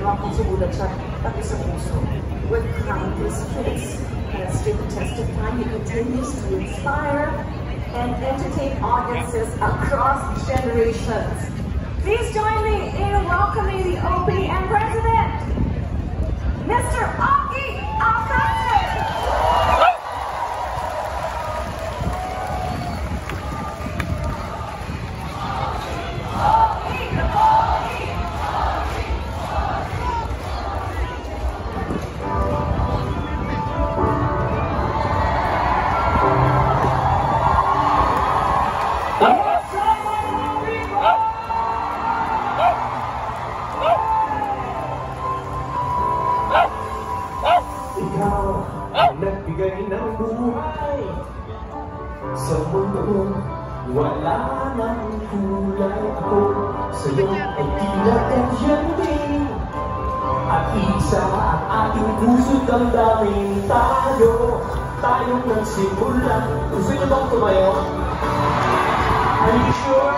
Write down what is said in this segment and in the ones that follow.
lamang kung sumulat siya pati sa puso. With countless hits and stood the test of time, he continues to inspire and entertain audiences across generations. Please join me in welcoming the OPM President, Mr. Aki Akay! Ikaw ang nagbigay ng buhay sa mundo, wala nang kulay. Ako sa'yo ay tila kanyang din, at isa ang ating puso't damdamin. Tayong nagsimula. Gusto niyo bang tumayo? Are you sure?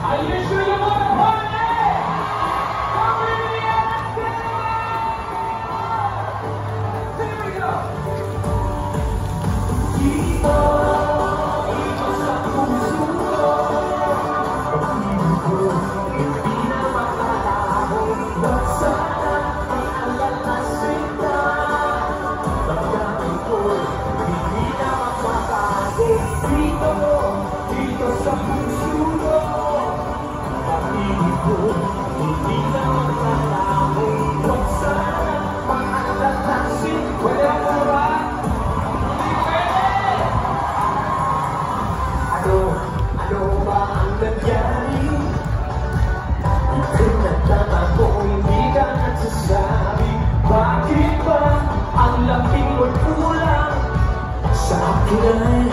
Are you sure you want to party? Dito sa puso mo, pag-ibig ko, hindi na magkalaho. Huwag sana pang-alalasin. Wala mo ba? Hindi pwede! Ano ba ang nangyari? Kung nagtama ko, hindi ka nagsasabi. Bakit ba ang lambing mo'y kulang? Sa akin ay